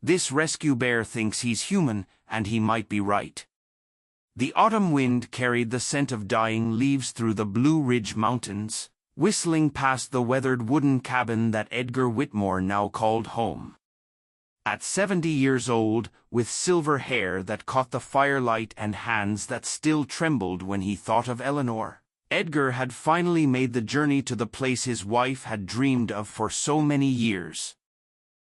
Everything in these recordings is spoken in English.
This rescue bear thinks he's human, and he might be right. The autumn wind carried the scent of dying leaves through the Blue Ridge Mountains, whistling past the weathered wooden cabin that Edgar Whitmore now called home. At 70 years old, with silver hair that caught the firelight and hands that still trembled when he thought of Eleanor, Edgar had finally made the journey to the place his wife had dreamed of for so many years.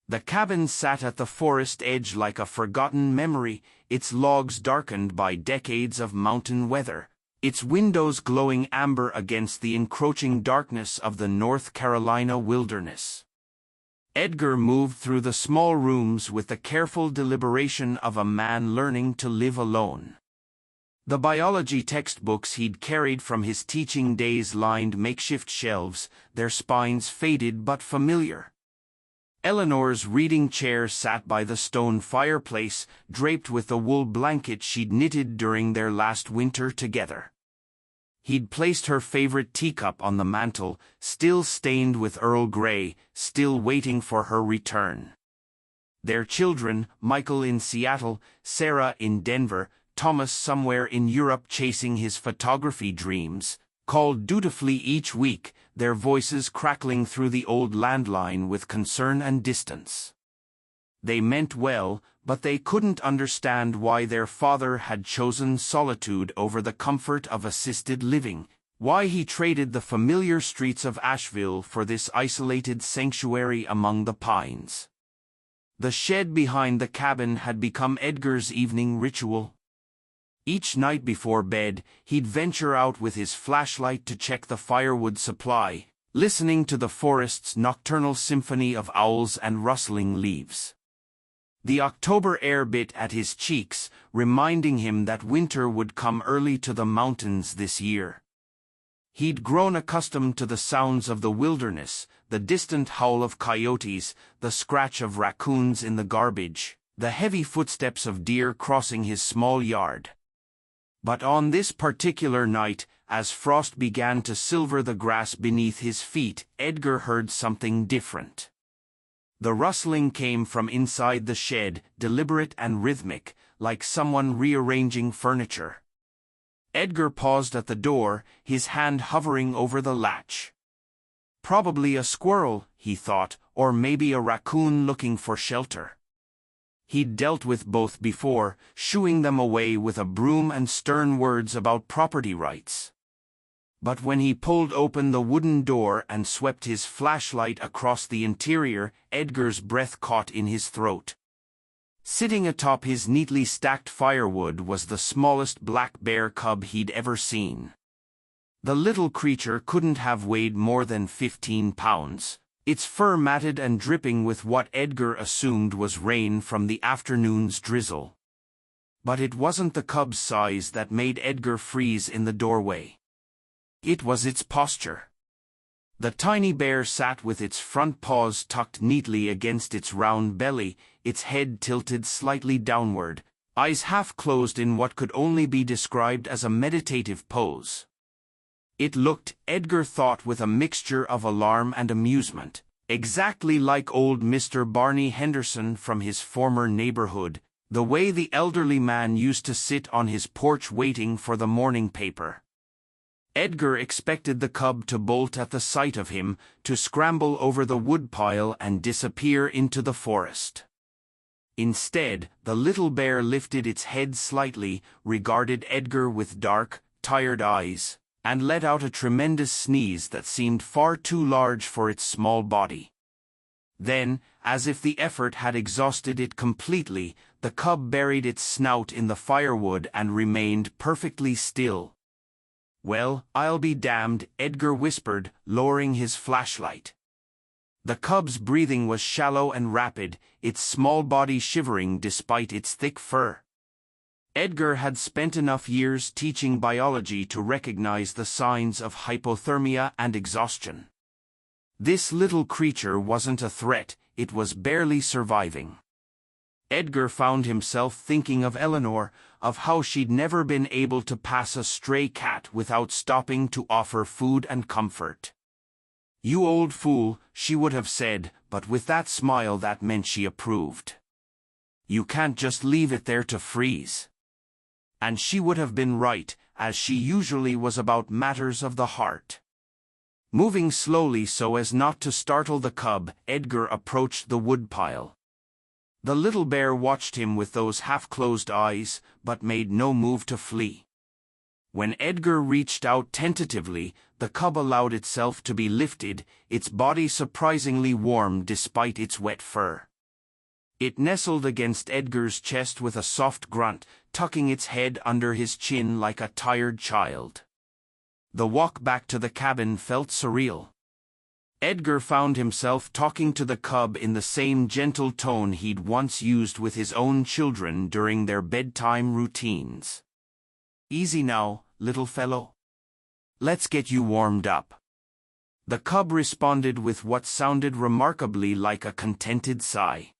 The cabin sat at the forest edge like a forgotten memory, its logs darkened by decades of mountain weather, its windows glowing amber against the encroaching darkness of the North Carolina wilderness. Edgar moved through the small rooms with the careful deliberation of a man learning to live alone. The biology textbooks he'd carried from his teaching days lined makeshift shelves, their spines faded but familiar. Eleanor's reading chair sat by the stone fireplace, draped with the wool blanket she'd knitted during their last winter together. He'd placed her favorite teacup on the mantel, still stained with Earl Grey, still waiting for her return. Their children, Michael in Seattle, Sarah in Denver, Thomas somewhere in Europe chasing his photography dreams, called dutifully each week, their voices crackling through the old landline with concern and distance. They meant well, but they couldn't understand why their father had chosen solitude over the comfort of assisted living, why he traded the familiar streets of Asheville for this isolated sanctuary among the pines. The shed behind the cabin had become Edgar's evening ritual. Each night before bed, he'd venture out with his flashlight to check the firewood supply, listening to the forest's nocturnal symphony of owls and rustling leaves. The October air bit at his cheeks, reminding him that winter would come early to the mountains this year. He'd grown accustomed to the sounds of the wilderness, the distant howl of coyotes, the scratch of raccoons in the garbage, the heavy footsteps of deer crossing his small yard. But on this particular night, as frost began to silver the grass beneath his feet, Edgar heard something different. The rustling came from inside the shed, deliberate and rhythmic, like someone rearranging furniture. Edgar paused at the door, his hand hovering over the latch. Probably a squirrel, he thought, or maybe a raccoon looking for shelter. He'd dealt with both before, shooing them away with a broom and stern words about property rights. But when he pulled open the wooden door and swept his flashlight across the interior, Edgar's breath caught in his throat. Sitting atop his neatly stacked firewood was the smallest black bear cub he'd ever seen. The little creature couldn't have weighed more than 15 pounds. Its fur matted and dripping with what Edgar assumed was rain from the afternoon's drizzle. But it wasn't the cub's size that made Edgar freeze in the doorway. It was its posture. The tiny bear sat with its front paws tucked neatly against its round belly, its head tilted slightly downward, eyes half closed in what could only be described as a meditative pose. It looked, Edgar thought with a mixture of alarm and amusement, exactly like old Mr. Barney Henderson from his former neighborhood, the way the elderly man used to sit on his porch waiting for the morning paper. Edgar expected the cub to bolt at the sight of him, to scramble over the woodpile and disappear into the forest. Instead, the little bear lifted its head slightly, regarded Edgar with dark, tired eyes, and let out a tremendous sneeze that seemed far too large for its small body. Then, as if the effort had exhausted it completely, the cub buried its snout in the firewood and remained perfectly still. "Well, I'll be damned," Edgar whispered, lowering his flashlight. The cub's breathing was shallow and rapid, its small body shivering despite its thick fur. Edgar had spent enough years teaching biology to recognize the signs of hypothermia and exhaustion. This little creature wasn't a threat, it was barely surviving. Edgar found himself thinking of Eleanor, of how she'd never been able to pass a stray cat without stopping to offer food and comfort. "You old fool," she would have said, but with that smile that meant she approved. You can't just leave it there to freeze. And she would have been right, as she usually was about matters of the heart. Moving slowly so as not to startle the cub, Edgar approached the woodpile. The little bear watched him with those half-closed eyes, but made no move to flee. When Edgar reached out tentatively, the cub allowed itself to be lifted, its body surprisingly warm despite its wet fur. It nestled against Edgar's chest with a soft grunt, tucking its head under his chin like a tired child. The walk back to the cabin felt surreal. Edgar found himself talking to the cub in the same gentle tone he'd once used with his own children during their bedtime routines. "Easy now, little fellow. Let's get you warmed up." The cub responded with what sounded remarkably like a contented sigh.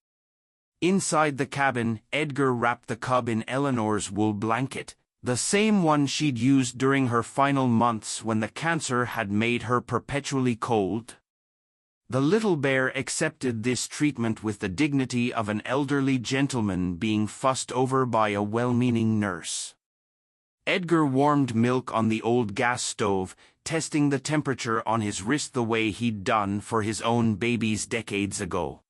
Inside the cabin, Edgar wrapped the cub in Eleanor's wool blanket, the same one she'd used during her final months when the cancer had made her perpetually cold. The little bear accepted this treatment with the dignity of an elderly gentleman being fussed over by a well-meaning nurse. Edgar warmed milk on the old gas stove, testing the temperature on his wrist the way he'd done for his own babies decades ago.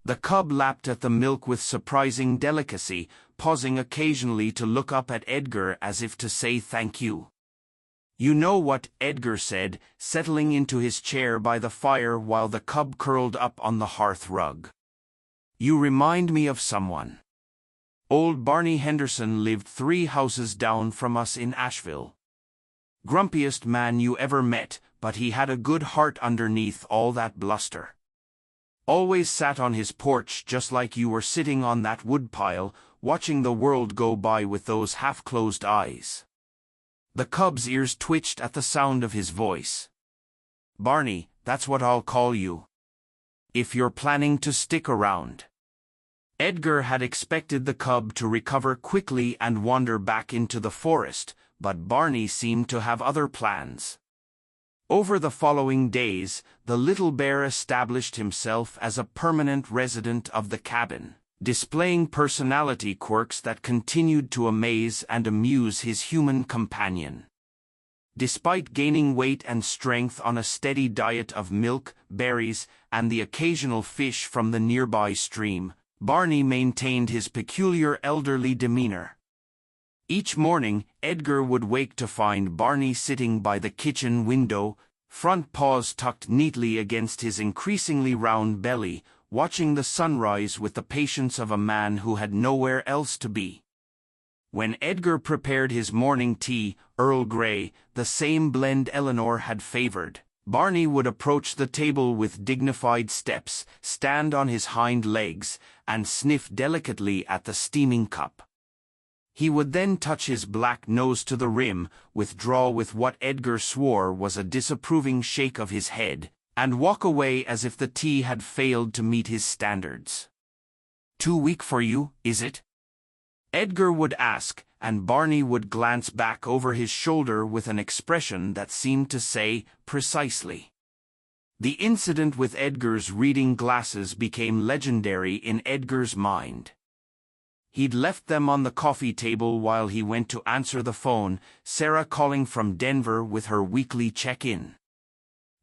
The cub lapped at the milk with surprising delicacy, pausing occasionally to look up at Edgar as if to say thank you. "You know what," Edgar said, settling into his chair by the fire while the cub curled up on the hearth rug. "You remind me of someone. Old Barney Henderson lived 3 houses down from us in Asheville. Grumpiest man you ever met, but he had a good heart underneath all that bluster. Always sat on his porch just like you were sitting on that woodpile, watching the world go by with those half-closed eyes." The cub's ears twitched at the sound of his voice. "Barney, that's what I'll call you. If you're planning to stick around." Edgar had expected the cub to recover quickly and wander back into the forest, but Barney seemed to have other plans. Over the following days, the little bear established himself as a permanent resident of the cabin, displaying personality quirks that continued to amaze and amuse his human companion. Despite gaining weight and strength on a steady diet of milk, berries, and the occasional fish from the nearby stream, Barney maintained his peculiar elderly demeanor. Each morning, Edgar would wake to find Barney sitting by the kitchen window, front paws tucked neatly against his increasingly round belly, watching the sunrise with the patience of a man who had nowhere else to be. When Edgar prepared his morning tea, Earl Grey, the same blend Eleanor had favored, Barney would approach the table with dignified steps, stand on his hind legs, and sniff delicately at the steaming cup. He would then touch his black nose to the rim, withdraw with what Edgar swore was a disapproving shake of his head, and walk away as if the tea had failed to meet his standards. "Too weak for you, is it?" Edgar would ask, and Barney would glance back over his shoulder with an expression that seemed to say, "Precisely." The incident with Edgar's reading glasses became legendary in Edgar's mind. He'd left them on the coffee table while he went to answer the phone, Sarah calling from Denver with her weekly check-in.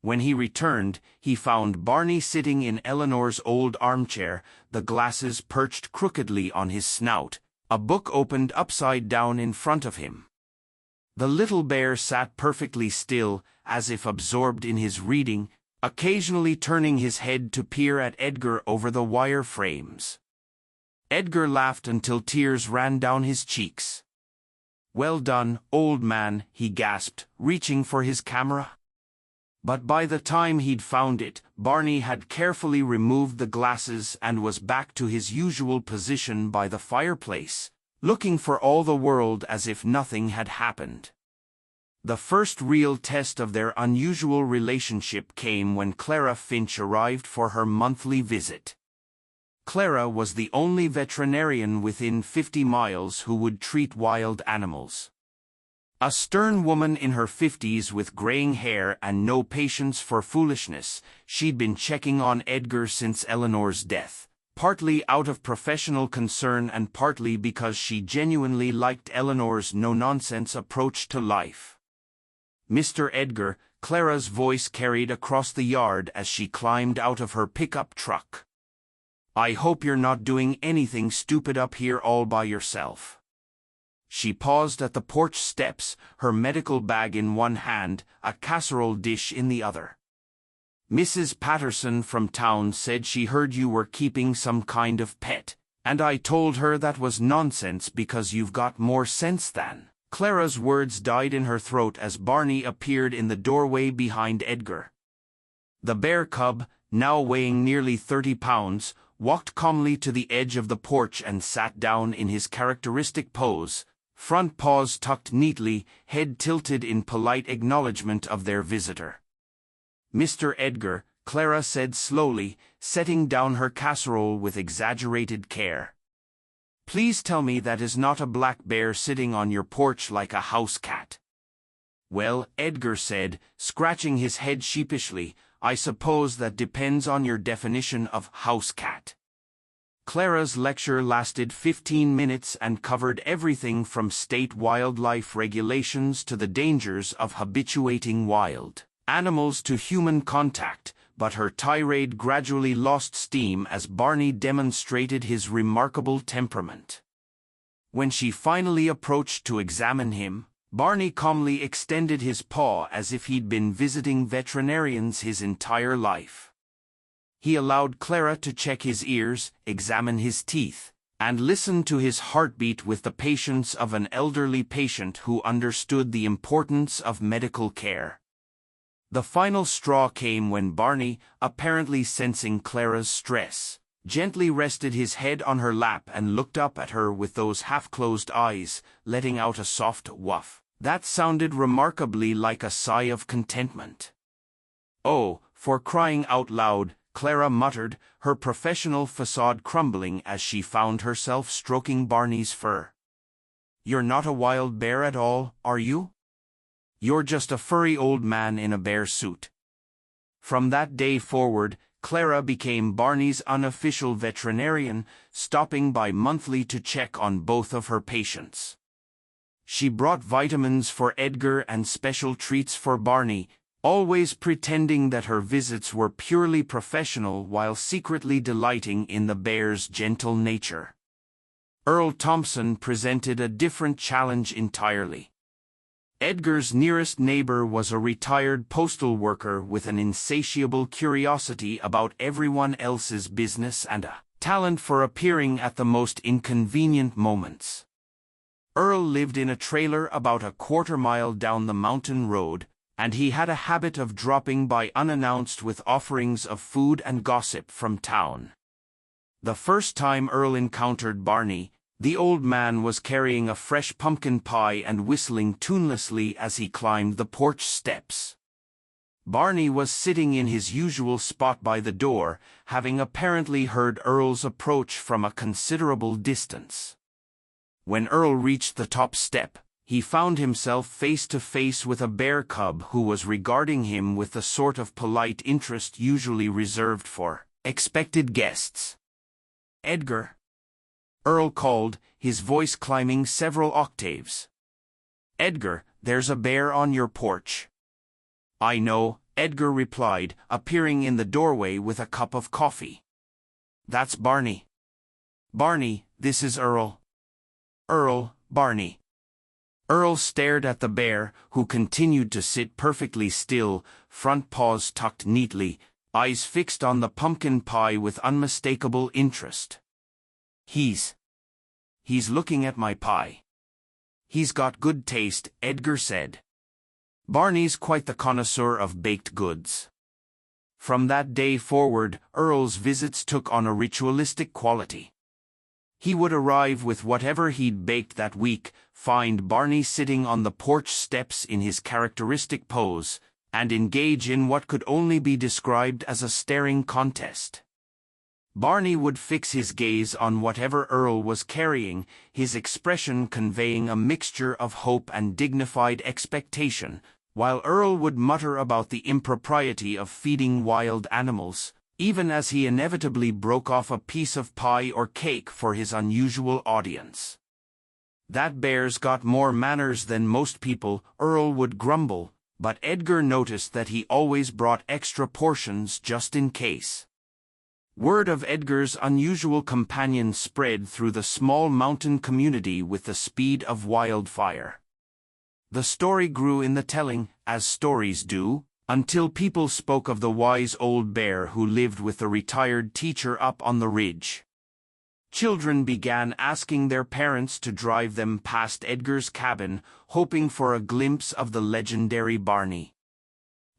When he returned, he found Barney sitting in Eleanor's old armchair, the glasses perched crookedly on his snout, a book opened upside down in front of him. The little bear sat perfectly still, as if absorbed in his reading, occasionally turning his head to peer at Edgar over the wire frames. Edgar laughed until tears ran down his cheeks. "Well done, old man," he gasped, reaching for his camera. But by the time he'd found it, Barney had carefully removed the glasses and was back to his usual position by the fireplace, looking for all the world as if nothing had happened. The first real test of their unusual relationship came when Clara Finch arrived for her monthly visit. Clara was the only veterinarian within 50 miles who would treat wild animals. A stern woman in her 50s with graying hair and no patience for foolishness, she'd been checking on Edgar since Eleanor's death, partly out of professional concern and partly because she genuinely liked Eleanor's no-nonsense approach to life. "Mr. Edgar," Clara's voice carried across the yard as she climbed out of her pickup truck. "I hope you're not doing anything stupid up here all by yourself." She paused at the porch steps, her medical bag in one hand, a casserole dish in the other. "Mrs. Patterson from town said she heard you were keeping some kind of pet, and I told her that was nonsense because you've got more sense than." Clara's words died in her throat as Barney appeared in the doorway behind Edgar. The bear cub, now weighing nearly 30 pounds, walked calmly to the edge of the porch and sat down in his characteristic pose, front paws tucked neatly, head tilted in polite acknowledgement of their visitor. "Mr. Edgar," Clara said slowly, setting down her casserole with exaggerated care. "Please tell me that is not a black bear sitting on your porch like a house cat." "Well," Edgar said, scratching his head sheepishly, "I suppose that depends on your definition of house cat." Clara's lecture lasted 15 minutes and covered everything from state wildlife regulations to the dangers of habituating wild animals to human contact, but her tirade gradually lost steam as Barney demonstrated his remarkable temperament. When she finally approached to examine him, Barney calmly extended his paw as if he'd been visiting veterinarians his entire life. He allowed Clara to check his ears, examine his teeth, and listen to his heartbeat with the patience of an elderly patient who understood the importance of medical care. The final straw came when Barney, apparently sensing Clara's stress, gently rested his head on her lap and looked up at her with those half-closed eyes, letting out a soft woof that sounded remarkably like a sigh of contentment. "Oh, for crying out loud," Clara muttered, her professional facade crumbling as she found herself stroking Barney's fur. "You're not a wild bear at all, are you? You're just a furry old man in a bear suit." From that day forward, Clara became Barney's unofficial veterinarian, stopping by monthly to check on both of her patients. She brought vitamins for Edgar and special treats for Barney, always pretending that her visits were purely professional while secretly delighting in the bear's gentle nature. Earl Thompson presented a different challenge entirely. Edgar's nearest neighbor was a retired postal worker with an insatiable curiosity about everyone else's business and a talent for appearing at the most inconvenient moments. Earl lived in a trailer about a quarter-mile down the mountain road, and he had a habit of dropping by unannounced with offerings of food and gossip from town. The first time Earl encountered Barney, the old man was carrying a fresh pumpkin pie and whistling tunelessly as he climbed the porch steps. Barney was sitting in his usual spot by the door, having apparently heard Earl's approach from a considerable distance. When Earl reached the top step, he found himself face to face with a bear cub who was regarding him with the sort of polite interest usually reserved for expected guests. "Edgar," Earl called, his voice climbing several octaves. "Edgar, there's a bear on your porch." "I know," Edgar replied, appearing in the doorway with a cup of coffee. "That's Barney." "Barney, this is Earl." "Earl, Barney." Earl stared at the bear, who continued to sit perfectly still, front paws tucked neatly, eyes fixed on the pumpkin pie with unmistakable interest. He's looking at my pie." "He's got good taste," Edgar said. "Barney's quite the connoisseur of baked goods." From that day forward, Earl's visits took on a ritualistic quality. He would arrive with whatever he'd baked that week, find Barney sitting on the porch steps in his characteristic pose, and engage in what could only be described as a staring contest. Barney would fix his gaze on whatever Earl was carrying, his expression conveying a mixture of hope and dignified expectation, while Earl would mutter about the impropriety of feeding wild animals, even as he inevitably broke off a piece of pie or cake for his unusual audience. "That bear's got more manners than most people," Earl would grumble, but Edgar noticed that he always brought extra portions just in case. Word of Edgar's unusual companion spread through the small mountain community with the speed of wildfire. The story grew in the telling, as stories do, until people spoke of the wise old bear who lived with the retired teacher up on the ridge. Children began asking their parents to drive them past Edgar's cabin, hoping for a glimpse of the legendary Barney.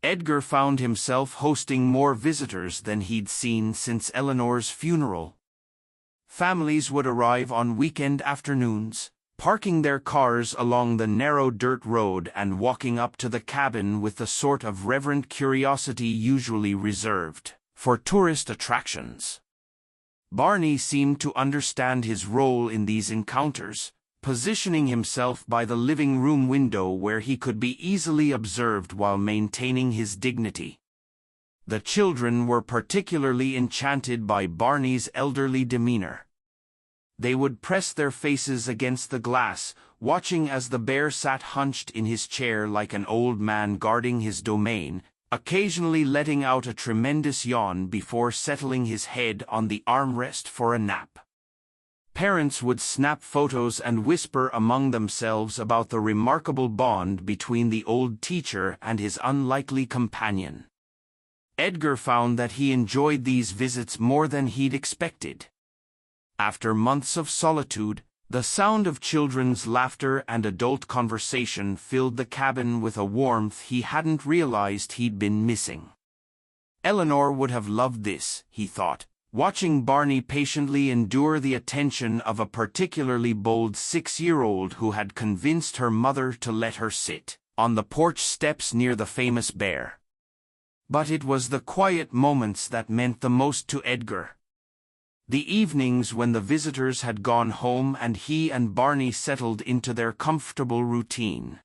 Edgar found himself hosting more visitors than he'd seen since Eleanor's funeral. Families would arrive on weekend afternoons, parking their cars along the narrow dirt road and walking up to the cabin with the sort of reverent curiosity usually reserved for tourist attractions. Barney seemed to understand his role in these encounters, positioning himself by the living room window where he could be easily observed while maintaining his dignity. The children were particularly enchanted by Barney's elderly demeanor. They would press their faces against the glass, watching as the bear sat hunched in his chair like an old man guarding his domain, occasionally letting out a tremendous yawn before settling his head on the armrest for a nap. Parents would snap photos and whisper among themselves about the remarkable bond between the old teacher and his unlikely companion. Edgar found that he enjoyed these visits more than he'd expected. After months of solitude, the sound of children's laughter and adult conversation filled the cabin with a warmth he hadn't realized he'd been missing. Eleanor would have loved this, he thought, watching Barney patiently endure the attention of a particularly bold 6-year-old who had convinced her mother to let her sit on the porch steps near the famous bear. But it was the quiet moments that meant the most to Edgar. The evenings when the visitors had gone home and he and Barney settled into their comfortable routine.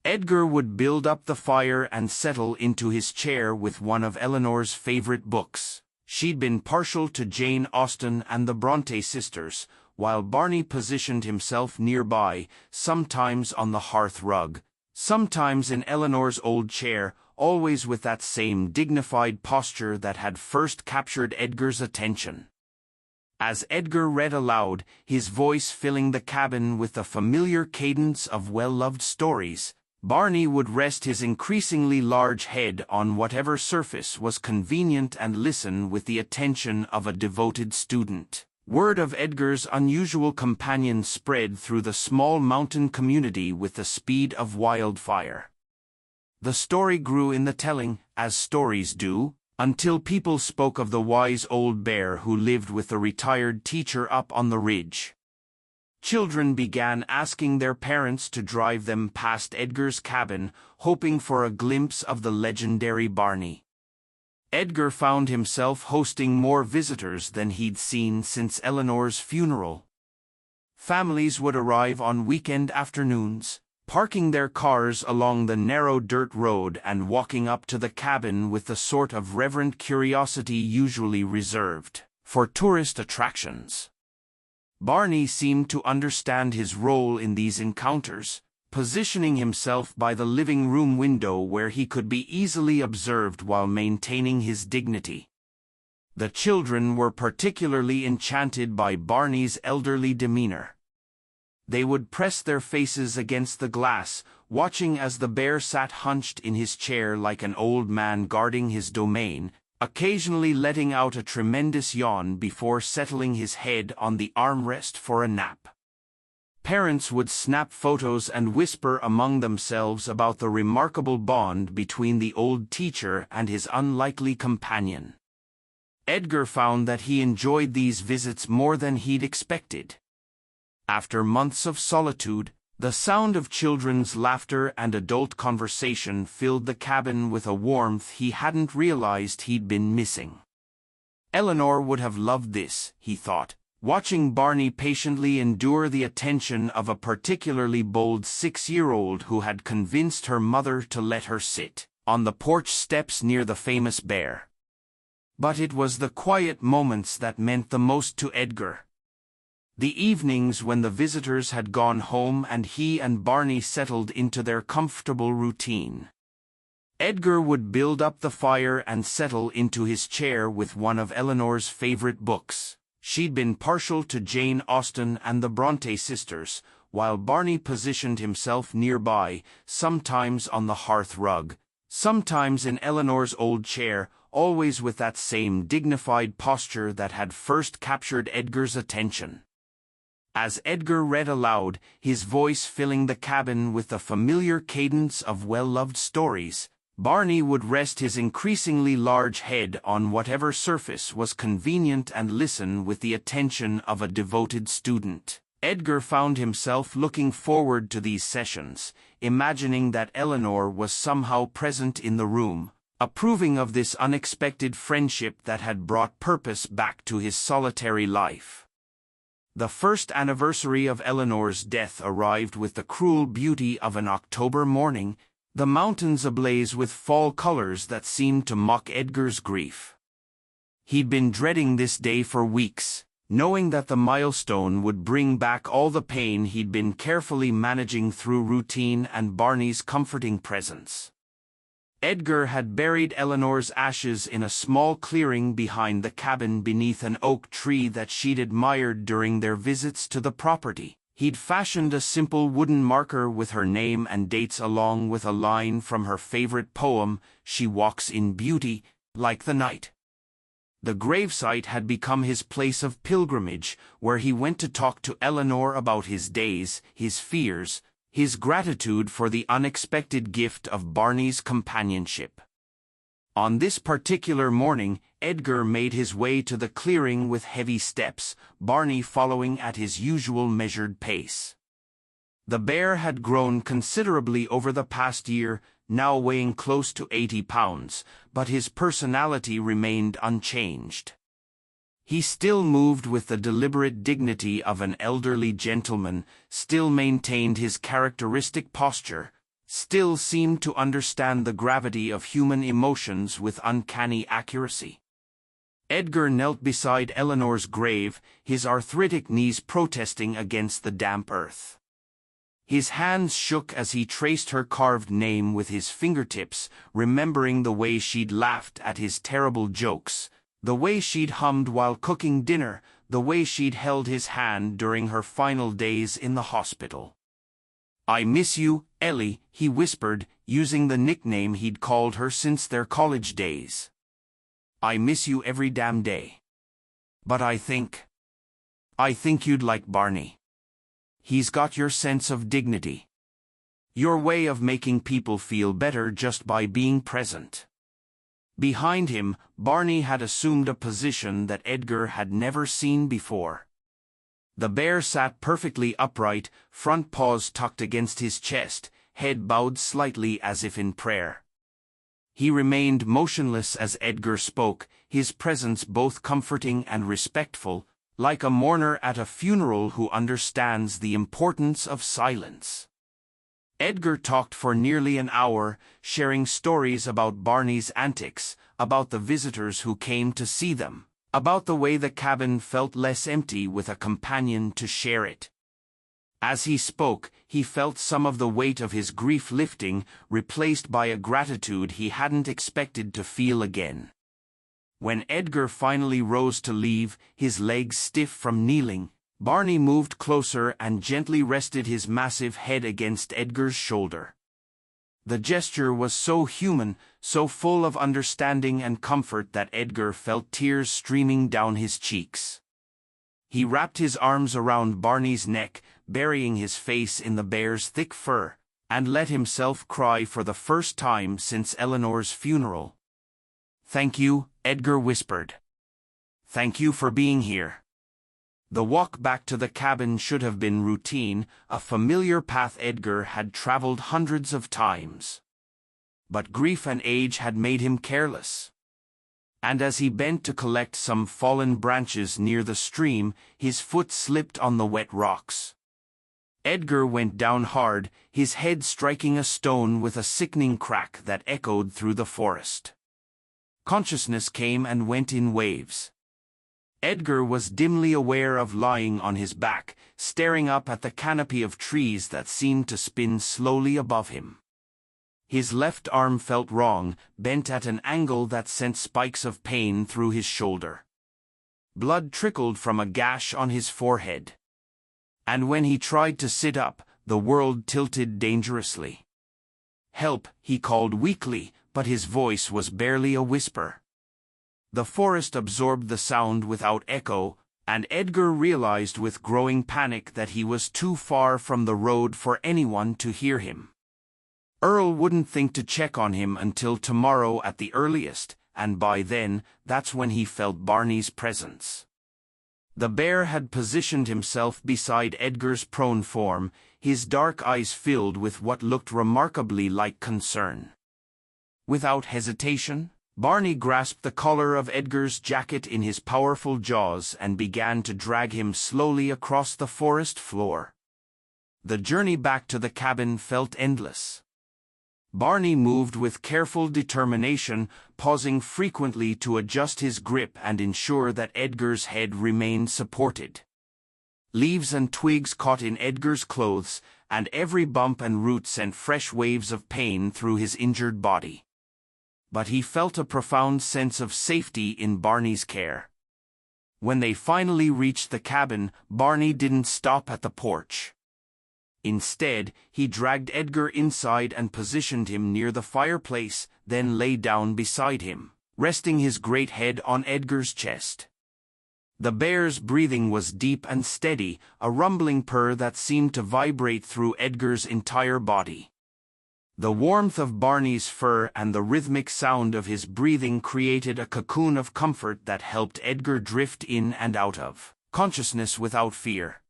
Edgar would build up the fire and settle into his chair with one of Eleanor's favorite books. She'd been partial to Jane Austen and the Bronte sisters, while Barney positioned himself nearby, sometimes on the hearth rug, sometimes in Eleanor's old chair, always with that same dignified posture that had first captured Edgar's attention. As Edgar read aloud, his voice filling the cabin with the familiar cadence of well-loved stories, Barney would rest his increasingly large head on whatever surface was convenient and listen with the attention of a devoted student. Word of Edgar's unusual companion spread through the small mountain community with the speed of wildfire. The story grew in the telling, as stories do, until people spoke of the wise old bear who lived with the retired teacher up on the ridge. Children began asking their parents to drive them past Edgar's cabin, hoping for a glimpse of the legendary Barney. Edgar found himself hosting more visitors than he'd seen since Eleanor's funeral. Families would arrive on weekend afternoons, parking their cars along the narrow dirt road and walking up to the cabin with the sort of reverent curiosity usually reserved for tourist attractions. Barney seemed to understand his role in these encounters, positioning himself by the living room window where he could be easily observed while maintaining his dignity. The children were particularly enchanted by Barney's elderly demeanor. They would press their faces against the glass, watching as the bear sat hunched in his chair like an old man guarding his domain, occasionally letting out a tremendous yawn before settling his head on the armrest for a nap. Parents would snap photos and whisper among themselves about the remarkable bond between the old teacher and his unlikely companion. Edgar found that he enjoyed these visits more than he'd expected. After months of solitude, the sound of children's laughter and adult conversation filled the cabin with a warmth he hadn't realized he'd been missing. Eleanor would have loved this, he thought, watching Barney patiently endure the attention of a particularly bold 6-year-old who had convinced her mother to let her sit on the porch steps near the famous bear. But it was the quiet moments that meant the most to Edgar. The evenings when the visitors had gone home and he and Barney settled into their comfortable routine. Edgar would build up the fire and settle into his chair with one of Eleanor's favorite books. She'd been partial to Jane Austen and the Bronte sisters, while Barney positioned himself nearby, sometimes on the hearth rug, sometimes in Eleanor's old chair, always with that same dignified posture that had first captured Edgar's attention. As Edgar read aloud, his voice filling the cabin with the familiar cadence of well-loved stories, Barney would rest his increasingly large head on whatever surface was convenient and listen with the attention of a devoted student. Edgar found himself looking forward to these sessions, imagining that Eleanor was somehow present in the room, approving of this unexpected friendship that had brought purpose back to his solitary life. The first anniversary of Eleanor's death arrived with the cruel beauty of an October morning, the mountains ablaze with fall colors that seemed to mock Edgar's grief. He'd been dreading this day for weeks, knowing that the milestone would bring back all the pain he'd been carefully managing through routine and Barney's comforting presence. Edgar had buried Eleanor's ashes in a small clearing behind the cabin beneath an oak tree that she'd admired during their visits to the property. He'd fashioned a simple wooden marker with her name and dates along with a line from her favorite poem, "She walks in beauty, like the night." The gravesite had become his place of pilgrimage, where he went to talk to Eleanor about his days, his fears, his gratitude for the unexpected gift of Barney's companionship. On this particular morning, Edgar made his way to the clearing with heavy steps, Barney following at his usual measured pace. The bear had grown considerably over the past year, now weighing close to 80 pounds, but his personality remained unchanged. He still moved with the deliberate dignity of an elderly gentleman, still maintained his characteristic posture, still seemed to understand the gravity of human emotions with uncanny accuracy. Edgar knelt beside Eleanor's grave, his arthritic knees protesting against the damp earth. His hands shook as he traced her carved name with his fingertips, remembering the way she'd laughed at his terrible jokes, the way she'd hummed while cooking dinner, the way she'd held his hand during her final days in the hospital. "I miss you, Ellie," he whispered, using the nickname he'd called her since their college days. "I miss you every damn day. But I think you'd like Barney. He's got your sense of dignity. Your way of making people feel better just by being present." Behind him, Barney had assumed a position that Edgar had never seen before. The bear sat perfectly upright, front paws tucked against his chest, head bowed slightly as if in prayer. He remained motionless as Edgar spoke, his presence both comforting and respectful, like a mourner at a funeral who understands the importance of silence. Edgar talked for nearly an hour, sharing stories about Barney's antics, about the visitors who came to see them, about the way the cabin felt less empty with a companion to share it. As he spoke, he felt some of the weight of his grief lifting, replaced by a gratitude he hadn't expected to feel again. When Edgar finally rose to leave, his legs stiff from kneeling, Barney moved closer and gently rested his massive head against Edgar's shoulder. The gesture was so human, so full of understanding and comfort that Edgar felt tears streaming down his cheeks. He wrapped his arms around Barney's neck, burying his face in the bear's thick fur, and let himself cry for the first time since Eleanor's funeral. "Thank you," Edgar whispered. "Thank you for being here." The walk back to the cabin should have been routine, a familiar path Edgar had traveled hundreds of times. But grief and age had made him careless. And as he bent to collect some fallen branches near the stream, his foot slipped on the wet rocks. Edgar went down hard, his head striking a stone with a sickening crack that echoed through the forest. Consciousness came and went in waves. Edgar was dimly aware of lying on his back, staring up at the canopy of trees that seemed to spin slowly above him. His left arm felt wrong, bent at an angle that sent spikes of pain through his shoulder. Blood trickled from a gash on his forehead. And when he tried to sit up, the world tilted dangerously. "Help," he called weakly, but his voice was barely a whisper. The forest absorbed the sound without echo, and Edgar realized with growing panic that he was too far from the road for anyone to hear him. Earl wouldn't think to check on him until tomorrow at the earliest, and by then, that's when he felt Barney's presence. The bear had positioned himself beside Edgar's prone form, his dark eyes filled with what looked remarkably like concern. Without hesitation, Barney grasped the collar of Edgar's jacket in his powerful jaws and began to drag him slowly across the forest floor. The journey back to the cabin felt endless. Barney moved with careful determination, pausing frequently to adjust his grip and ensure that Edgar's head remained supported. Leaves and twigs caught in Edgar's clothes, and every bump and root sent fresh waves of pain through his injured body. But he felt a profound sense of safety in Barney's care. When they finally reached the cabin, Barney didn't stop at the porch. Instead, he dragged Edgar inside and positioned him near the fireplace, then lay down beside him, resting his great head on Edgar's chest. The bear's breathing was deep and steady, a rumbling purr that seemed to vibrate through Edgar's entire body. The warmth of Barney's fur and the rhythmic sound of his breathing created a cocoon of comfort that helped Edgar drift in and out of consciousness without fear.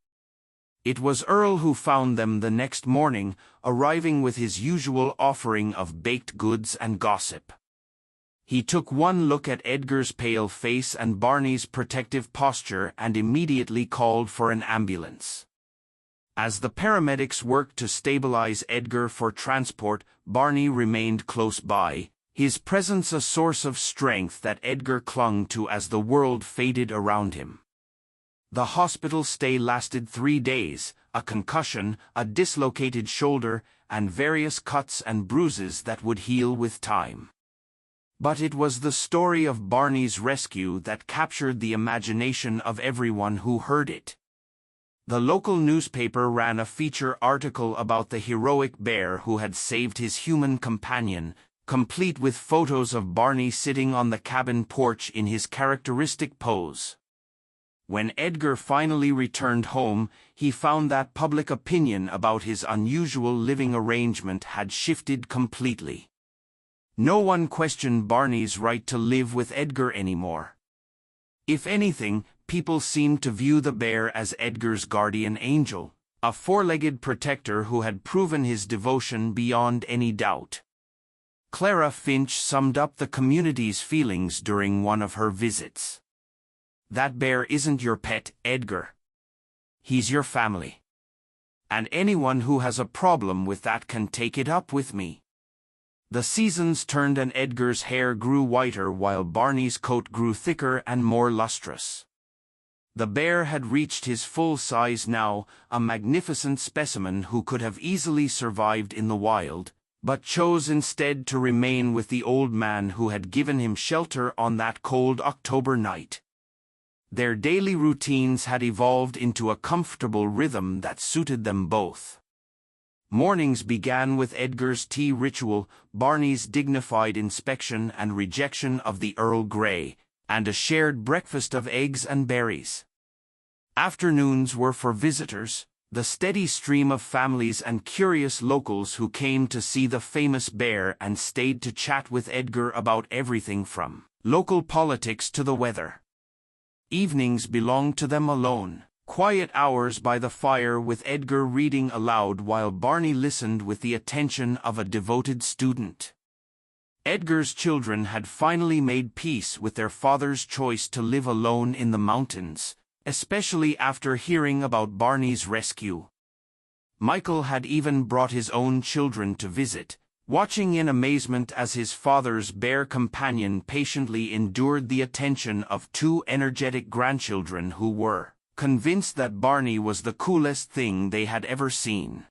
It was Earl who found them the next morning, arriving with his usual offering of baked goods and gossip. He took one look at Edgar's pale face and Barney's protective posture and immediately called for an ambulance. As the paramedics worked to stabilize Edgar for transport, Barney remained close by, his presence a source of strength that Edgar clung to as the world faded around him. The hospital stay lasted 3 days, a concussion, a dislocated shoulder, and various cuts and bruises that would heal with time. But it was the story of Barney's rescue that captured the imagination of everyone who heard it. The local newspaper ran a feature article about the heroic bear who had saved his human companion, complete with photos of Barney sitting on the cabin porch in his characteristic pose. When Edgar finally returned home, he found that public opinion about his unusual living arrangement had shifted completely. No one questioned Barney's right to live with Edgar anymore. If anything, people seemed to view the bear as Edgar's guardian angel, a four-legged protector who had proven his devotion beyond any doubt. Clara Finch summed up the community's feelings during one of her visits. "That bear isn't your pet, Edgar. He's your family. And anyone who has a problem with that can take it up with me." The seasons turned and Edgar's hair grew whiter while Barney's coat grew thicker and more lustrous. The bear had reached his full size now, a magnificent specimen who could have easily survived in the wild, but chose instead to remain with the old man who had given him shelter on that cold October night. Their daily routines had evolved into a comfortable rhythm that suited them both. Mornings began with Edgar's tea ritual, Barney's dignified inspection and rejection of the Earl Grey, and a shared breakfast of eggs and berries. Afternoons were for visitors, the steady stream of families and curious locals who came to see the famous bear and stayed to chat with Edgar about everything from local politics to the weather. Evenings belonged to them alone, quiet hours by the fire with Edgar reading aloud while Barney listened with the attention of a devoted student. Edgar's children had finally made peace with their father's choice to live alone in the mountains, especially after hearing about Barney's rescue. Michael had even brought his own children to visit, watching in amazement as his father's bear companion patiently endured the attention of two energetic grandchildren who were convinced that Barney was the coolest thing they had ever seen.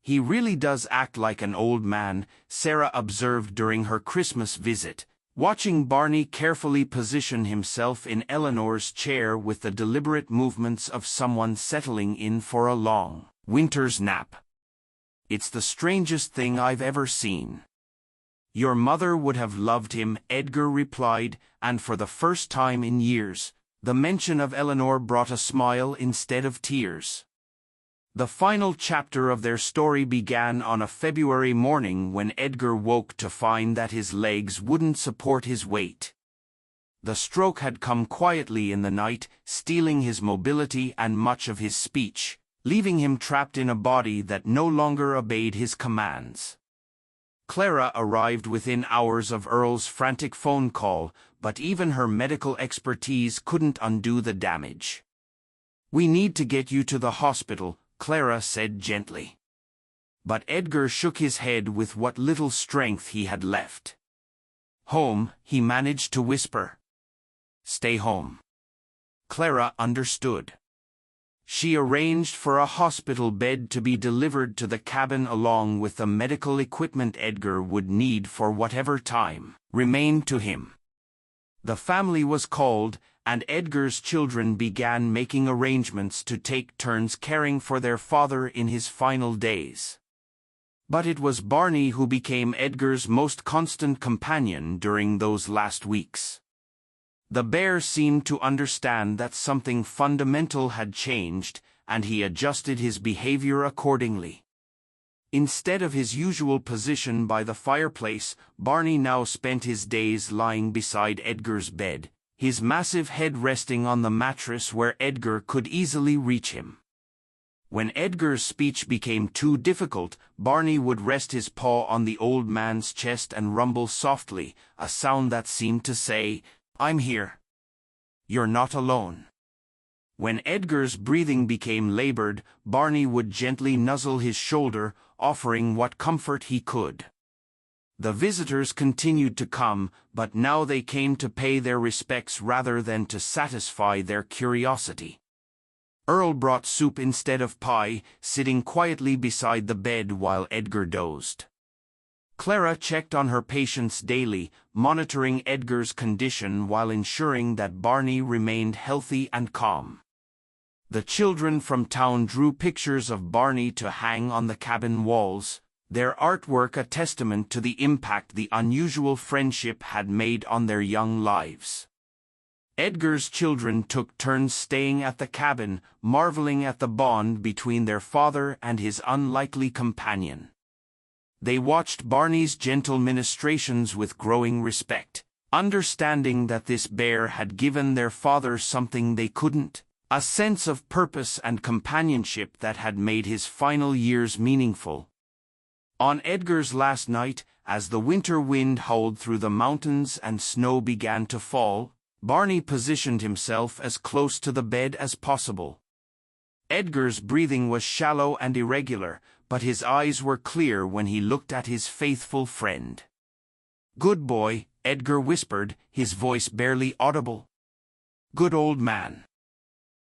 "He really does act like an old man," Sarah observed during her Christmas visit, watching Barney carefully position himself in Eleanor's chair with the deliberate movements of someone settling in for a long winter's nap. "It's the strangest thing I've ever seen." "Your mother would have loved him," Edgar replied, and for the first time in years, the mention of Eleanor brought a smile instead of tears. The final chapter of their story began on a February morning when Edgar woke to find that his legs wouldn't support his weight. The stroke had come quietly in the night, stealing his mobility and much of his speech, leaving him trapped in a body that no longer obeyed his commands. Clara arrived within hours of Earl's frantic phone call, but even her medical expertise couldn't undo the damage. "We need to get you to the hospital," Clara said gently. But Edgar shook his head with what little strength he had left. "Home," he managed to whisper. "Stay home." Clara understood. She arranged for a hospital bed to be delivered to the cabin along with the medical equipment Edgar would need for whatever time remained to him. The family was called, and Edgar's children began making arrangements to take turns caring for their father in his final days. But it was Barney who became Edgar's most constant companion during those last weeks. The bear seemed to understand that something fundamental had changed, and he adjusted his behavior accordingly. Instead of his usual position by the fireplace, Barney now spent his days lying beside Edgar's bed, his massive head resting on the mattress where Edgar could easily reach him. When Edgar's speech became too difficult, Barney would rest his paw on the old man's chest and rumble softly, a sound that seemed to say, "I'm here. You're not alone." When Edgar's breathing became labored, Barney would gently nuzzle his shoulder, offering what comfort he could. The visitors continued to come, but now they came to pay their respects rather than to satisfy their curiosity. Earl brought soup instead of pie, sitting quietly beside the bed while Edgar dozed. Clara checked on her patients daily, monitoring Edgar's condition while ensuring that Barney remained healthy and calm. The children from town drew pictures of Barney to hang on the cabin walls, their artwork a testament to the impact the unusual friendship had made on their young lives. Edgar's children took turns staying at the cabin, marveling at the bond between their father and his unlikely companion. They watched Barney's gentle ministrations with growing respect, understanding that this bear had given their father something they couldn't, a sense of purpose and companionship that had made his final years meaningful. On Edgar's last night, as the winter wind howled through the mountains and snow began to fall, Barney positioned himself as close to the bed as possible. Edgar's breathing was shallow and irregular, but his eyes were clear when he looked at his faithful friend. "Good boy," Edgar whispered, his voice barely audible. "Good old man."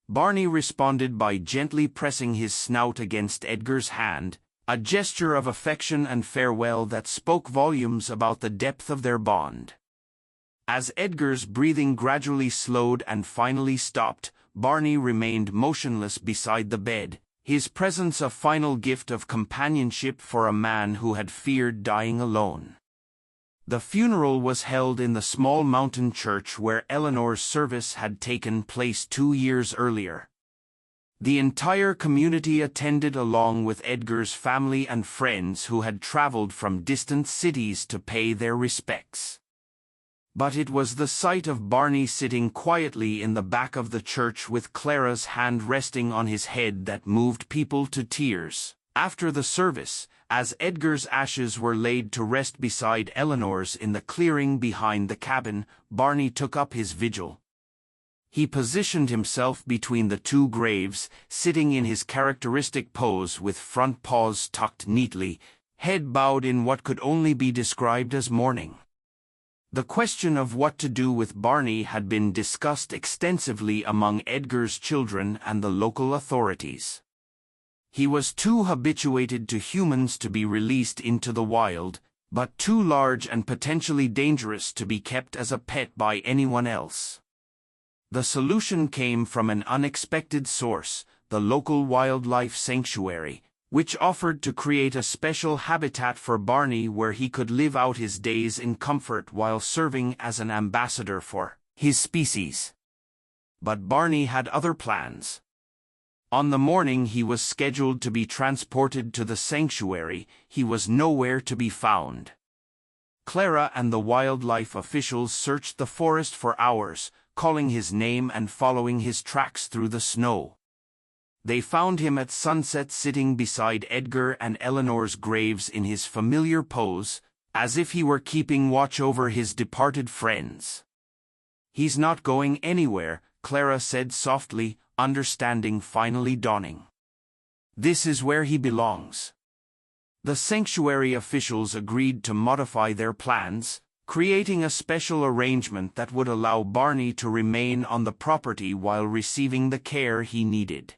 Barney responded by gently pressing his snout against Edgar's hand, a gesture of affection and farewell that spoke volumes about the depth of their bond. As Edgar's breathing gradually slowed and finally stopped, Barney remained motionless beside the bed, his presence a final gift of companionship for a man who had feared dying alone. The funeral was held in the small mountain church where Eleanor's service had taken place 2 years earlier. The entire community attended along with Edgar's family and friends who had traveled from distant cities to pay their respects. But it was the sight of Barney sitting quietly in the back of the church with Clara's hand resting on his head that moved people to tears. After the service, as Edgar's ashes were laid to rest beside Eleanor's in the clearing behind the cabin, Barney took up his vigil. He positioned himself between the two graves, sitting in his characteristic pose with front paws tucked neatly, head bowed in what could only be described as mourning. The question of what to do with Barney had been discussed extensively among Edgar's children and the local authorities. He was too habituated to humans to be released into the wild, but too large and potentially dangerous to be kept as a pet by anyone else. The solution came from an unexpected source, the local wildlife sanctuary, which offered to create a special habitat for Barney where he could live out his days in comfort while serving as an ambassador for his species. But Barney had other plans. On the morning he was scheduled to be transported to the sanctuary, he was nowhere to be found. Clara and the wildlife officials searched the forest for hours, calling his name and following his tracks through the snow. They found him at sunset sitting beside Edgar and Eleanor's graves in his familiar pose, as if he were keeping watch over his departed friends. "He's not going anywhere," Clara said softly, understanding finally dawning. "This is where he belongs." The sanctuary officials agreed to modify their plans, creating a special arrangement that would allow Barney to remain on the property while receiving the care he needed.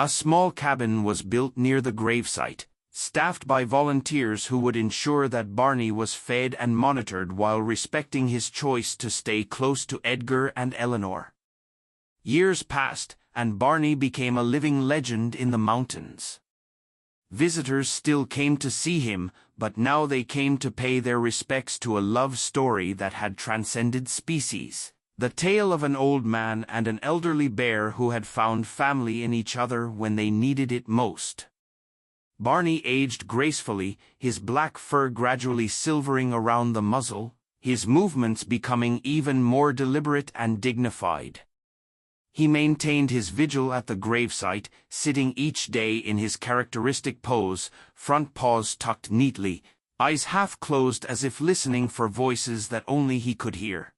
A small cabin was built near the gravesite, staffed by volunteers who would ensure that Barney was fed and monitored while respecting his choice to stay close to Edgar and Eleanor. Years passed, and Barney became a living legend in the mountains. Visitors still came to see him, but now they came to pay their respects to a love story that had transcended species. The tale of an old man and an elderly bear who had found family in each other when they needed it most. Barney aged gracefully, his black fur gradually silvering around the muzzle, his movements becoming even more deliberate and dignified. He maintained his vigil at the gravesite, sitting each day in his characteristic pose, front paws tucked neatly, eyes half closed as if listening for voices that only he could hear.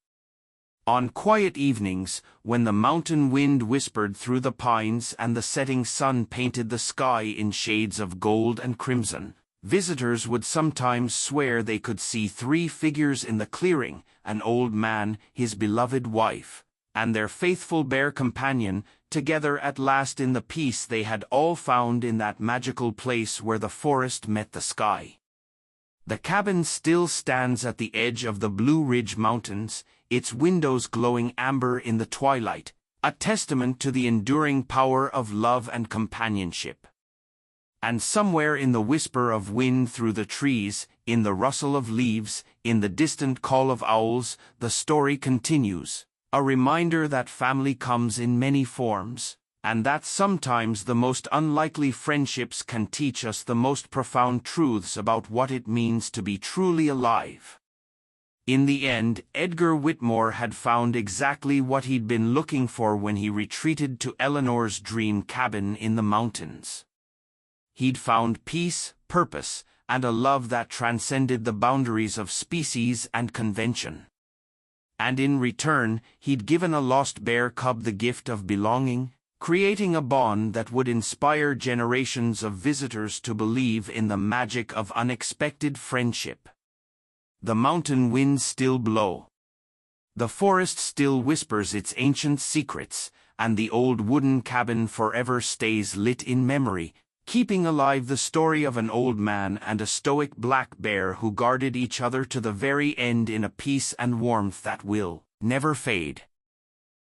On quiet evenings, when the mountain wind whispered through the pines and the setting sun painted the sky in shades of gold and crimson, visitors would sometimes swear they could see 3 figures in the clearing: an old man, his beloved wife, and their faithful bear companion, together at last in the peace they had all found in that magical place where the forest met the sky. The cabin still stands at the edge of the Blue Ridge Mountains, its windows glowing amber in the twilight, a testament to the enduring power of love and companionship. And somewhere in the whisper of wind through the trees, in the rustle of leaves, in the distant call of owls, the story continues, a reminder that family comes in many forms, and that sometimes the most unlikely friendships can teach us the most profound truths about what it means to be truly alive. In the end, Edgar Whitmore had found exactly what he'd been looking for when he retreated to Eleanor's dream cabin in the mountains. He'd found peace, purpose, and a love that transcended the boundaries of species and convention. And in return, he'd given a lost bear cub the gift of belonging, creating a bond that would inspire generations of visitors to believe in the magic of unexpected friendship. The mountain winds still blow. The forest still whispers its ancient secrets, and the old wooden cabin forever stays lit in memory, keeping alive the story of an old man and a stoic black bear who guarded each other to the very end in a peace and warmth that will never fade.